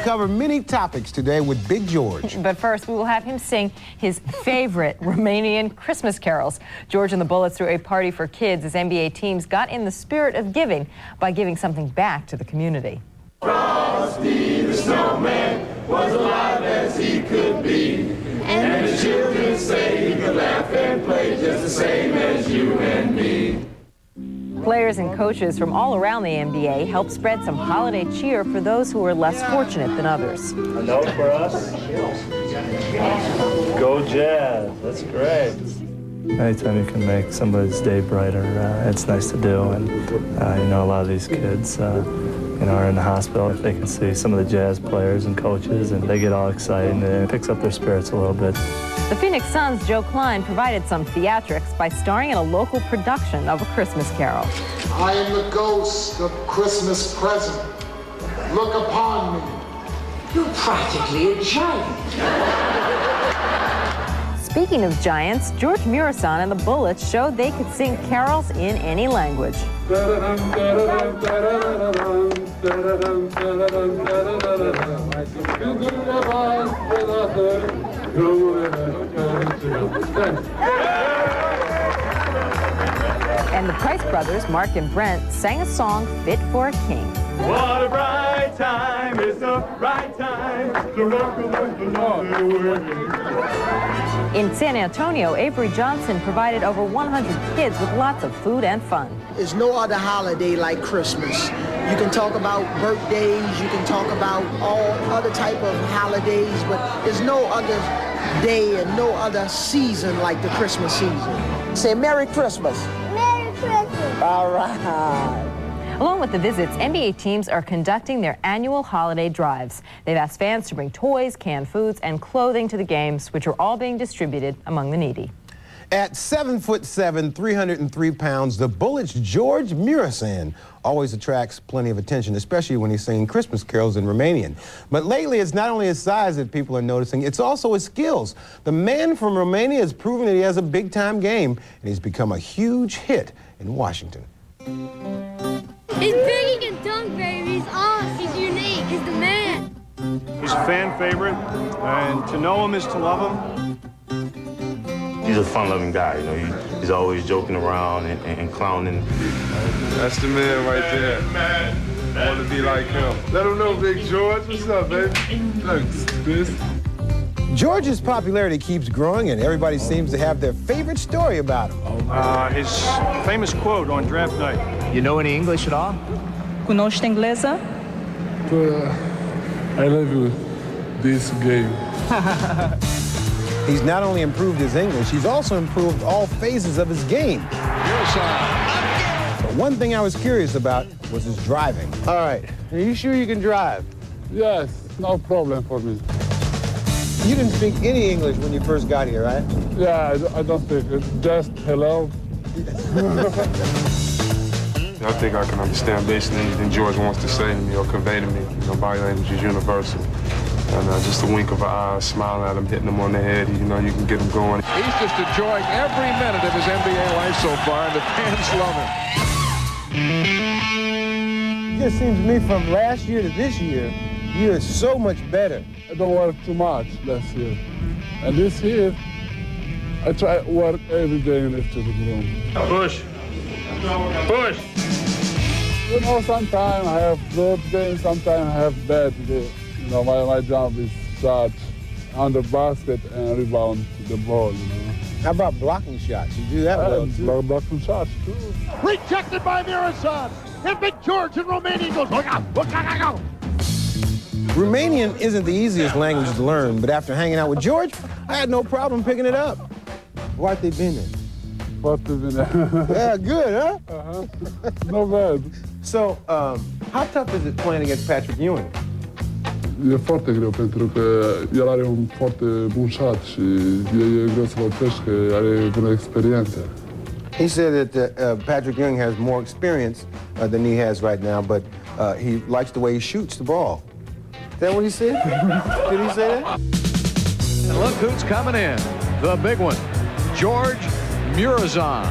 cover many topics today with Big George. But first, we will have him sing his favorite Romanian Christmas carols. George and the Bullets threw a party for kids as NBA teams got in the spirit of giving by giving something back to the community. Frosty the snowman was alive as he could be, and the children say he could laugh and play just the same as you and me. Players and coaches from all around the NBA helped spread some holiday cheer for those who were less fortunate than others. A note for us? Go Jazz, that's great. Anytime you can make somebody's day brighter, it's nice to do. And you know, a lot of these kids, you know, are in the hospital. If they can see some of the Jazz players and coaches, and they get all excited, and it picks up their spirits a little bit. The Phoenix Suns' Joe Klein provided some theatrics by starring in a local production of A Christmas Carol. I am the ghost of Christmas present. Look upon me. You're practically a giant. Speaking of giants, George Muresan and the Bullets showed they could sing carols in any language. And the Price brothers, Mark and Brent, sang a song fit for a king. What a bright time is the right time to welcome the Lord away. In San Antonio, Avery Johnson provided over 100 kids with lots of food and fun. There's no other holiday like Christmas. You can talk about birthdays, you can talk about all other type of holidays, but there's no other day and no other season like the Christmas season. Say Merry Christmas. Merry Christmas. All right. Along with the visits, NBA teams are conducting their annual holiday drives. They've asked fans to bring toys, canned foods, and clothing to the games, which are all being distributed among the needy. At 7'7", 303 pounds, the Bullets' George Muresan always attracts plenty of attention, especially when he's singing Christmas carols in Romanian. But lately, it's not only his size that people are noticing, it's also his skills. The man from Romania has proven that he has a big-time game, and he's become a huge hit in Washington. He's big, he can dunk, baby. He's awesome. He's unique. He's the man. He's a fan favorite, and to know him is to love him. He's a fun-loving guy, you know. He's always joking around and clowning. That's the man right there. I want to be like him. Let him know, Big George. What's up, baby? Thanks, Chris. George's popularity keeps growing, and everybody seems to have their favorite story about him. His famous quote on draft night. You know any English at all? Cunoște engleză? I love you, this game. He's not only improved his English, he's also improved all phases of his game. But one thing I was curious about was his driving. All right, are you sure you can drive? Yes, no problem for me. You didn't speak any English when you first got here, right? Yeah, I don't speak. It's just hello. I think I can understand basically anything George wants to say to me or convey to me. You know, body language is universal. And just a wink of an eye, smiling at him, hitting him on the head, you know, you can get him going. He's just enjoying every minute of his NBA life so far, and the fans love him. It just seems to me from last year to this year, you are so much better. I don't work too much last year. And this year, I try to work every day in the room. Push. Push. You know, sometimes I have good games, sometimes I have bad days. You know, my job is shot on the basket and rebound the ball, you know. How about blocking shots? You do that well, too. Blocking shots, too. Rejected by Muresan. And Big George in Romanian goes, look out, look out, look out. Romanian isn't the easiest language to learn, but after hanging out with George, I had no problem picking it up. What they been in? Yeah, good, huh? No bad. So, how tough is it playing against Patrick Ewing? E foarte greu pentru că el are un foarte bun shot și e greu să-l oprești că are bună experiență. He said that Patrick Ewing has more experience than he has right now, but he likes the way he shoots the ball. Is that what he said? Did he say that? And look who's coming in. The big one, George Muresan.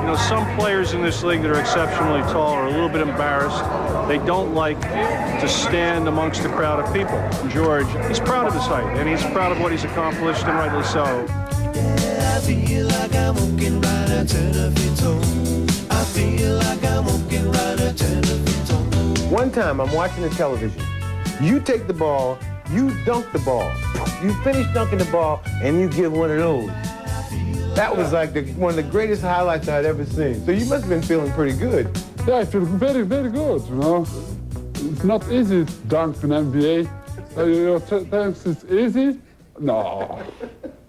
You know, some players in this league that are exceptionally tall are a little bit embarrassed They don't like to stand amongst a crowd of people. George, he's proud of his height, and he's proud of what he's accomplished, and rightly so. I feel like I'm walking right at 10 feet tall. I feel like I'm walking right at 10 feet tall. One time, I'm watching the television. You take the ball, you dunk the ball. You finish dunking the ball, and you give one of those. That was like one of the greatest highlights I'd ever seen. So you must have been feeling pretty good. Yeah, I feel very, very good, you know. It's not easy to dunk in NBA. Sometimes it's easy. No,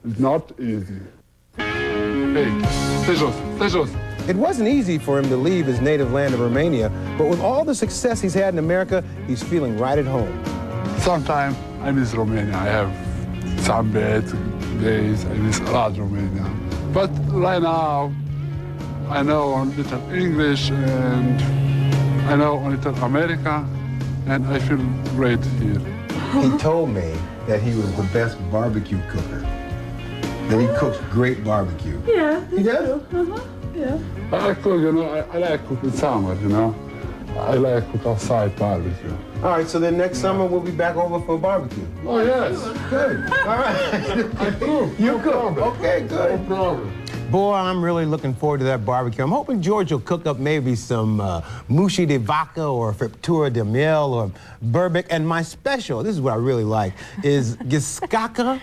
it's not easy. Hey, Tejos. It wasn't easy for him to leave his native land of Romania, but with all the success he's had in America, he's feeling right at home. Sometimes I miss Romania. I have some bad days. I miss a lot Romania. But right now, I know a little English and I know a little America, and I feel great here. He told me that he was the best barbecue cooker. That he cooks great barbecue. Yeah. He does? Yeah. I cook, you know, I like cooking summer, you know. I like cook outside barbecue. All right, so then next summer we'll be back over for a barbecue. Oh, yes. Good. All right. I cook. You no cook. problem. Okay, good. No problem. Boy, I'm really looking forward to that barbecue. I'm hoping George will cook up maybe some mushi de vaca or fritura de miel or burbic. And my special, this is what I really like, is giskaka.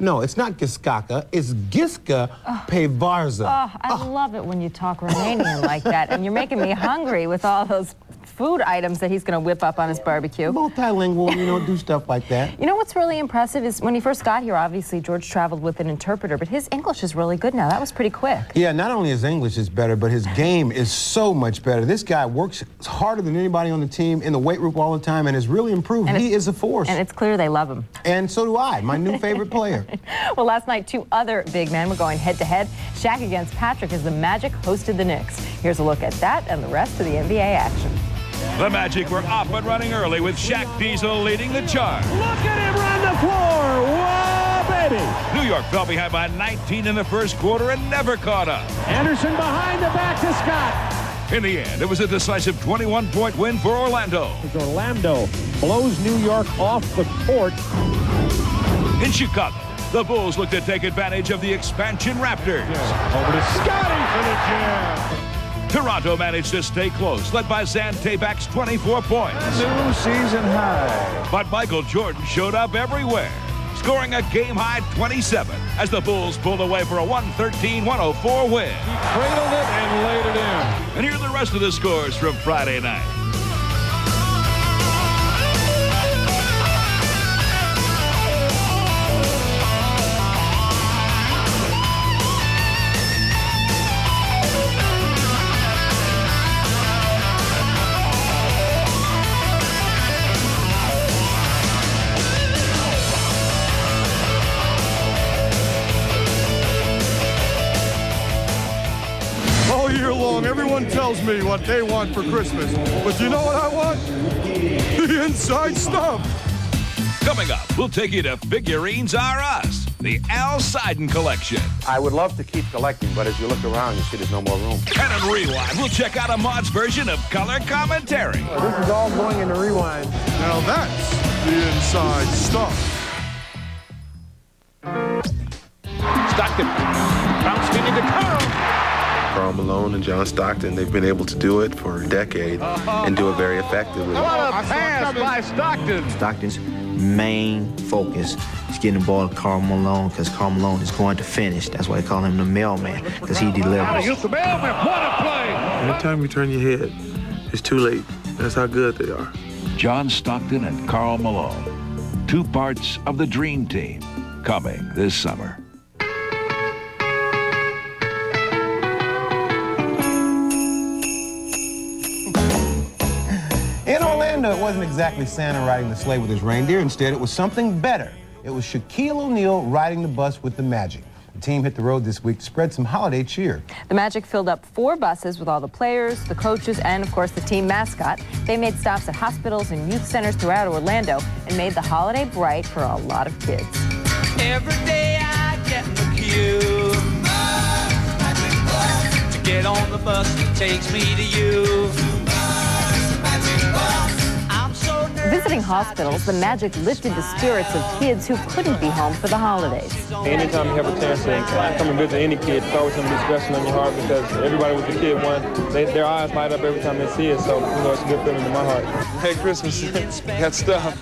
No, it's not giskaka, it's giska pevarza. Oh, I love it when you talk Romanian like that, and you're making me hungry with all those food items that he's going to whip up on his barbecue. Multilingual, you know, do stuff like that. You know what's really impressive is when he first got here, obviously, George traveled with an interpreter, but his English is really good now. That was pretty quick. Yeah, not only his English is better, but his game is so much better. This guy works harder than anybody on the team, in the weight room all the time, and has really improved. And he is a force. And it's clear they love him. And so do I, my new favorite player. Well, last night, two other big men were going head-to-head. Shaq against Patrick as the Magic hosted the Knicks. Here's a look at that and the rest of the NBA action. The Magic were up and running early with Shaq Diesel leading the charge. Look at him run the floor. Whoa, baby. New York fell behind by 19 in the first quarter and never caught up. Anderson behind the back to Scott. In the end, it was a decisive 21-point win for Orlando. Orlando blows New York off the court. In Chicago, the Bulls looked to take advantage of the expansion Raptors. Over to Scotty for the jam. Toronto managed to stay close, led by Zan Tabak's 24 points. New season high. But Michael Jordan showed up everywhere, scoring a game-high 27 as the Bulls pulled away for a 113-104 win. He cradled it and laid it in. And here are the rest of the scores from Friday night. All year long, everyone tells me what they want for Christmas. But you know what I want? The inside stuff. Coming up, we'll take you to Figurines Are Us, the Al Ziden collection. I would love to keep collecting, but as you look around, you see there's no more room. And in Rewind, we'll check out Ahmad's version of color commentary. This is all going into Rewind. Now that's the inside stuff. Stockton bounced into Carl. Karl Malone and John Stockton, they've been able to do it for a decade and do it very effectively. What a pass by Stockton. Stockton's main focus is getting the ball to Karl Malone because Karl Malone is going to finish. That's why they call him the mailman, because he delivers. The mailman, what a play. Anytime you turn your head, it's too late. That's how good they are. John Stockton and Karl Malone, two parts of the Dream Team, coming this summer. In Orlando, it wasn't exactly Santa riding the sleigh with his reindeer. Instead, it was something better. It was Shaquille O'Neal riding the bus with the Magic. The team hit the road this week to spread some holiday cheer. The Magic filled up 4 buses with all the players, the coaches, and, of course, the team mascot. They made stops at hospitals and youth centers throughout Orlando and made the holiday bright for a lot of kids. Every day I get in the queue to get on the bus that takes me to you. Visiting hospitals, the Magic lifted the spirits of kids who couldn't be home for the holidays. Anytime you have a chance to come and visit any kid, it's always going to be special in your heart because everybody with the kid their eyes light up every time they see it. So, it's a good feeling in my heart. Hey, Christmas, got stuff.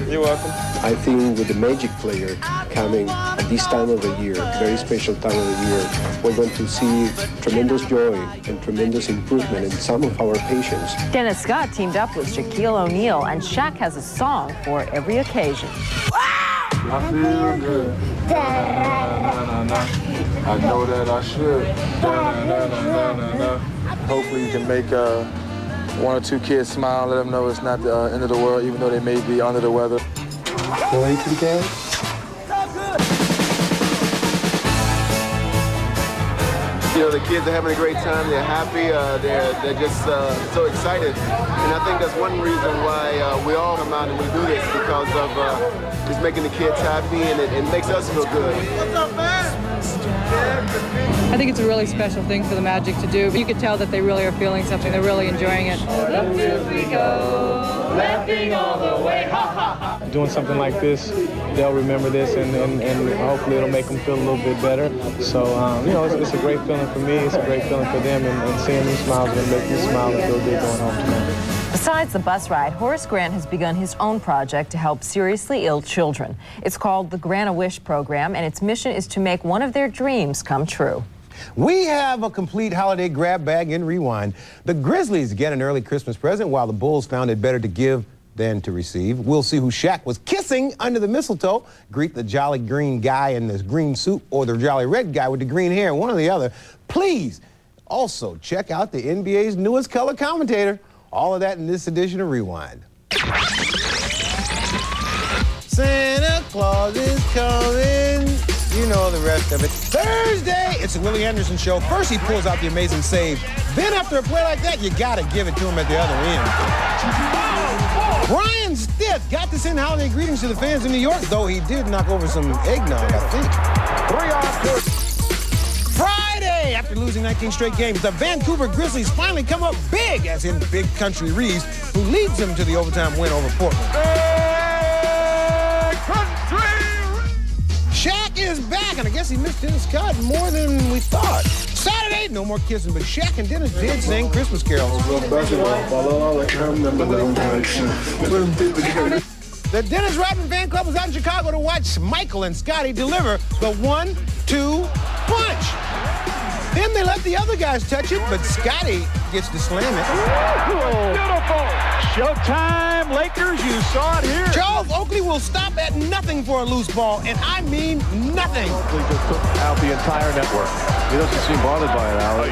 You're welcome. I think with the Magic player coming at this time of the year, very special time of the year, we're going to see tremendous joy and tremendous improvement in some of our patients. Dennis Scott teamed up with Shaquille O'Neal, and Shaq has a song for every occasion. I feel good. I know that I should. Hopefully you can make one or two kids smile, let them know it's not the end of the world, even though they may be under the weather. Relate to the game? The kids are having a great time. They're happy. They're just so excited. And I think that's one reason why we all come out and we do this, because of just making the kids happy, and it makes us feel good. What's up, man? I think it's a really special thing for the Magic to do. You could tell that they really are feeling something. They're really enjoying it. Up here we go, laughing all the way, ha ha ha. Doing something like this, they'll remember this, and hopefully it'll make them feel a little bit better. So, it's a great feeling for me. It's a great feeling for them, and seeing them smile is going to make me smile and feel good going home tonight. Besides the bus ride, Horace Grant has begun his own project to help seriously ill children. It's called the Grant-A-Wish program, and its mission is to make one of their dreams come true. We have a complete holiday grab bag in Rewind. The Grizzlies get an early Christmas present, while the Bulls found it better to give than to receive. We'll see who Shaq was kissing under the mistletoe, greet the jolly green guy in this green suit, or the jolly red guy with the green hair, one or the other. Please also check out the NBA's newest color commentator. All of that in this edition of Rewind. Santa Claus is coming. You know the rest of it. Thursday, it's the Willie Anderson Show. First, he pulls out the amazing save. Then, after a play like that, you got to give it to him at the other end. Brian Stiff got to send holiday greetings to the fans in New York, though he did knock over some eggnog, I think. 3-on-2. Friday, after losing 19 straight games, the Vancouver Grizzlies finally come up big, as in Big Country Reeves, who leads them to the overtime win over Portland. Big Country! Shaq is back, and I guess he missed Dennis Scott more than we thought. Saturday, no more kissing, but Shaq and Dennis did sing Christmas carols. The Dennis Rodman fan club was out in Chicago to watch Michael and Scotty deliver the 1-2 punch. Then they let the other guys touch it, but Scotty gets to slam it. Beautiful! Showtime, Lakers, you saw it here. Charles Oakley will stop at nothing for a loose ball, and I mean nothing. Oakley just took out the entire network. He doesn't seem bothered by it, Al.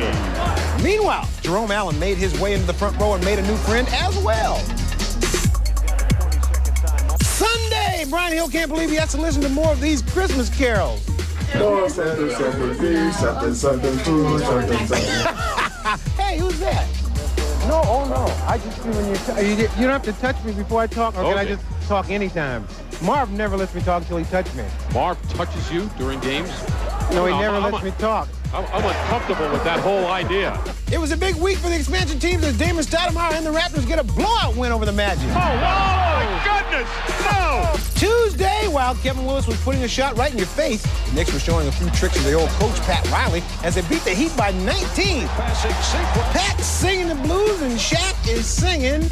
Meanwhile, Jerome Allen made his way into the front row and made a new friend as well. Sunday, Brian Hill can't believe he has to listen to more of these Christmas carols. Lord, something, something, something, something, food, something, something. Hey, who's that? No, oh no. I just see when you don't have to touch me before I talk, or can I just talk anytime? Marv never lets me talk until he touches me. Marv touches you during games? No, he never lets me talk. I'm uncomfortable with that whole idea. It was a big week for the expansion teams as Damon Stoudemire and the Raptors get a blowout win over the Magic. Oh, my goodness! No! Tuesday, while Kevin Lewis was putting a shot right in your face, the Knicks were showing a few tricks of their old coach, Pat Riley, as they beat the Heat by 19. Pat's singing the blues, and Shaq is singing...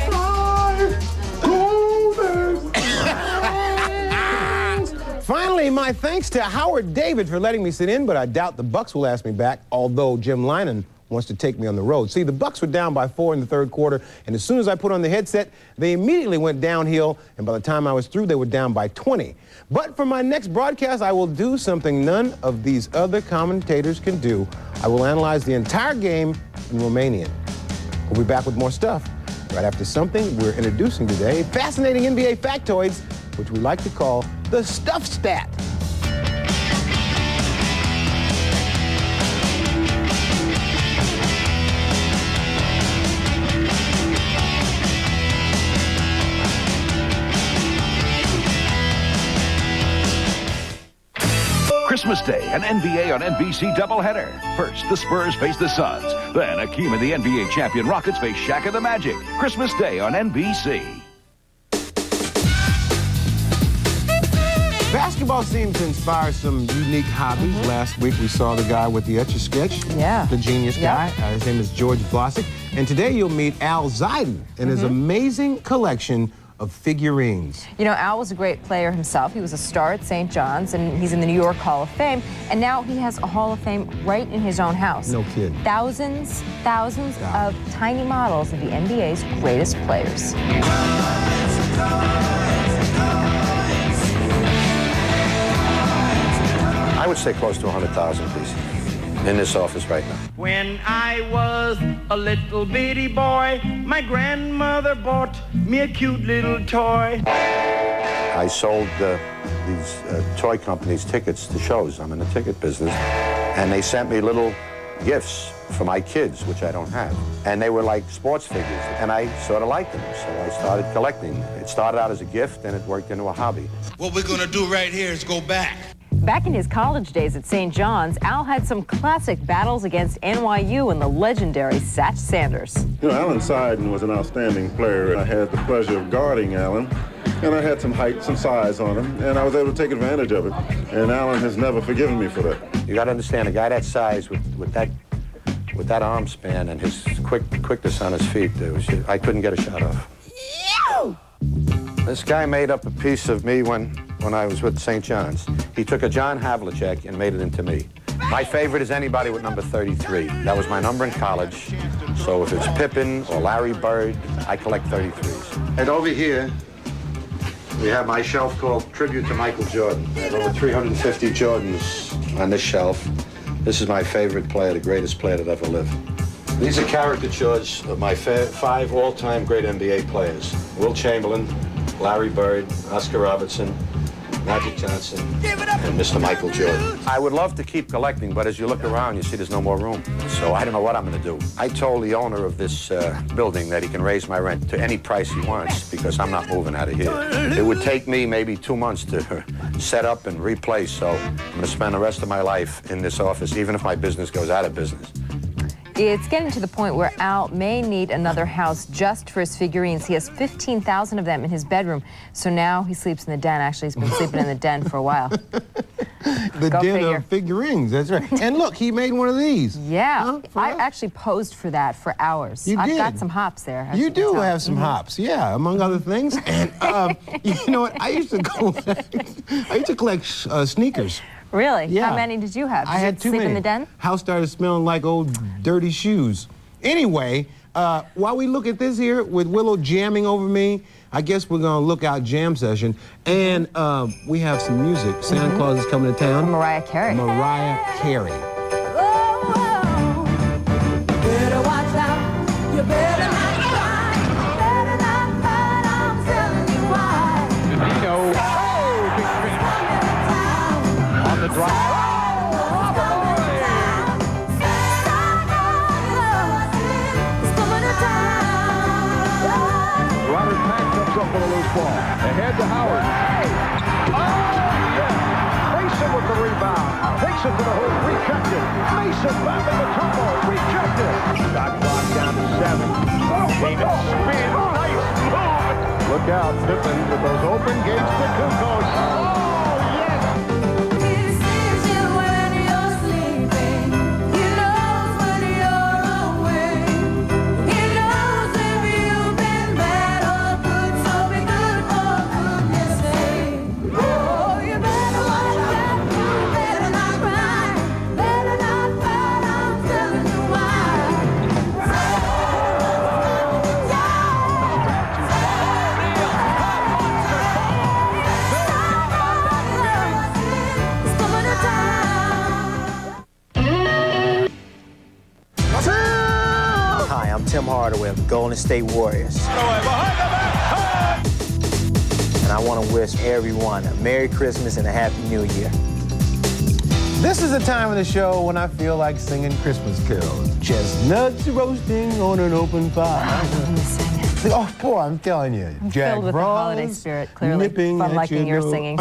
Finally, my thanks to Howard David for letting me sit in, but I doubt the Bucks will ask me back, although Jim Lynon wants to take me on the road. See, the Bucks were down by 4 in the third quarter, and as soon as I put on the headset, they immediately went downhill, and by the time I was through, they were down by 20. But for my next broadcast, I will do something none of these other commentators can do. I will analyze the entire game in Romanian. We'll be back with more stuff right after something we're introducing today, fascinating NBA factoids, which we like to call the Stuff Stat. Christmas Day, an NBA on NBC doubleheader. First, the Spurs face the Suns. Then, Akeem and the NBA champion Rockets face Shaq and the Magic. Christmas Day on NBC. Basketball seems to inspire some unique hobbies. Last week we saw the guy with the Etch-a-Sketch. Yeah. The genius guy. His name is George Vlasic. And today you'll meet Al Ziden and his amazing collection of figurines. You know, Al was a great player himself. He was a star at St. John's, and he's in the New York Hall of Fame. And now he has a Hall of Fame right in his own house. No kidding. Thousands of tiny models of the NBA's greatest players. I would say close to 100,000 pieces in this office right now. When I was a little bitty boy, my grandmother bought me a cute little toy. I sold these toy companies tickets to shows. I'm in the ticket business. And they sent me little gifts for my kids, which I don't have. And they were like sports figures. And I sort of liked them, so I started collecting. It started out as a gift, and it worked into a hobby. What we're gonna do right here is go back. Back in his college days at St. John's, Al had some classic battles against NYU and the legendary Satch Sanders. You know, Alan Ziden was an outstanding player. I had the pleasure of guarding Alan, and I had some height, some size on him, and I was able to take advantage of it. And Alan has never forgiven me for that. You got to understand, a guy that size with that arm span and his quickness on his feet, I couldn't get a shot off. This guy made up a piece of me when I was with St. John's. He took a John Havlicek and made it into me. My favorite is anybody with number 33. That was my number in college. So if it's Pippen or Larry Bird, I collect 33s. And over here, we have my shelf called Tribute to Michael Jordan. I have over 350 Jordans on this shelf. This is my favorite player, the greatest player that ever lived. These are caricatures of my 5 all-time great NBA players. Wilt Chamberlain, Larry Bird, Oscar Robertson, Magic Johnson, and Mr. Michael Jordan. I would love to keep collecting, but as you look around, you see there's no more room. So I don't know what I'm going to do. I told the owner of this building that he can raise my rent to any price he wants because I'm not moving out of here. It would take me maybe 2 months to set up and replace, so I'm going to spend the rest of my life in this office, even if my business goes out of business. It's getting to the point where Al may need another house just for his figurines. He has 15,000 of them in his bedroom, so now he sleeps in the den. Actually, he's been sleeping in the den for a while. The den of figurines, that's right. And look, he made one of these. Yeah, I actually posed for that for hours. I've got some hops there. You do have some hops, yeah, among other things. And you know what? I used to collect sneakers. Really? Yeah. How many did you have? Did I you had too sleep many. in the den? House started smelling like old dirty shoes. Anyway, while we look at this here with Willow jamming over me, I guess we're gonna look out jam session. And we have some music. Santa Claus is coming to town. Mariah Carey. Mariah Carey. Better watch out. You better not cry. Better not fight. I'm telling you why. Nino. On the drive. Robert Pack comes up with a loose ball. Ahead to Howard. Oh, yeah. Mason with the rebound. Takes it to the hoop. Rejected. Mason back in the turbo. Rejected. Shot clock down to 7. David spin. Nice move. Look out, Pippen with those open gates to Kukos. Tim Hardaway of the Golden State Warriors. And I want to wish everyone a Merry Christmas and a Happy New Year. This is the time of the show when I feel like singing Christmas carols. Chestnuts roasting on an open fire. Oh, boy, I'm telling you. Jack Filled with the holiday spirit, clearly. Fun liking your singing.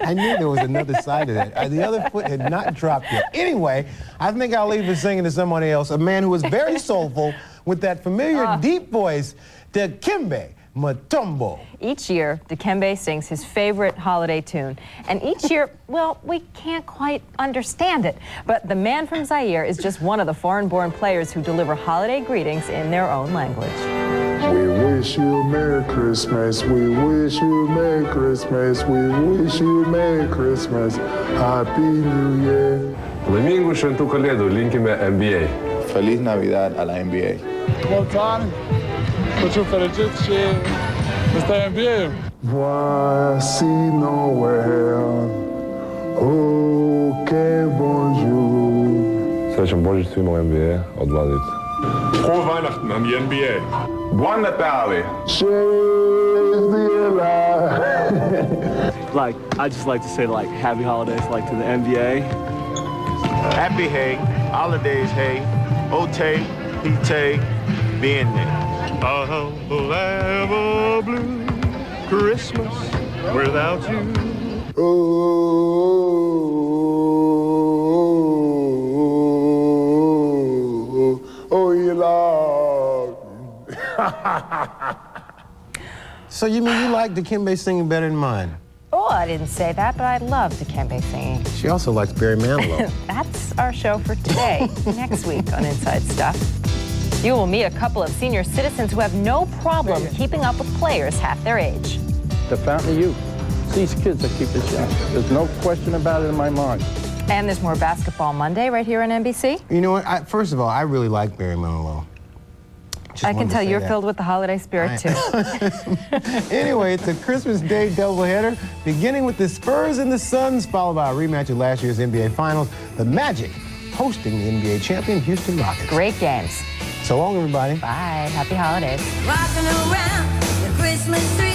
I knew there was another side to that. The other foot had not dropped yet. Anyway, I think I'll leave the singing to somebody else, a man who was very soulful with that familiar deep voice, Dikembe Matumbo. Each year, Dikembe sings his favorite holiday tune. And each year, well, we can't quite understand it. But the man from Zaire is just one of the foreign-born players who deliver holiday greetings in their own language. We wish you Merry Christmas. We wish you Merry Christmas. We wish you Merry Christmas. Happy New Year. Laimingus šventų kalėdų linkime NBA. Feliz Navidad a la NBA. Mulți ani, Crăciun fericit și ăsta e NBA. Voici Noël. Oh, que bonjour. Să zicem bun și la NBA, odvadit. Frohe Weihnachten an die NBA. Buon Natale. Like, I just like to say like happy holidays like to the NBA. Happy hey, holidays hey, Ote, Hite, Bienne. I'll have a blue Christmas without you. Oh, you love me. So you mean you like Dikembe singing better than mine? Oh, I didn't say that, but I love Dikembe singing. She also likes Barry Manilow. That's our show for today. Next week on Inside Stuff, you will meet a couple of senior citizens who have no problem keeping up with players half their age. The fountain of youth. It's these kids that keep us young. There's no question about it in my mind. And there's more Basketball Monday right here on NBC. You know what? First of all, I really like Barry Manilow. I can tell you're filled with the holiday spirit, too. Anyway, it's a Christmas Day doubleheader, beginning with the Spurs and the Suns, followed by a rematch of last year's NBA Finals. The Magic hosting the NBA champion Houston Rockets. Great games. So long, everybody. Bye. Happy holidays. Rocking around the Christmas tree.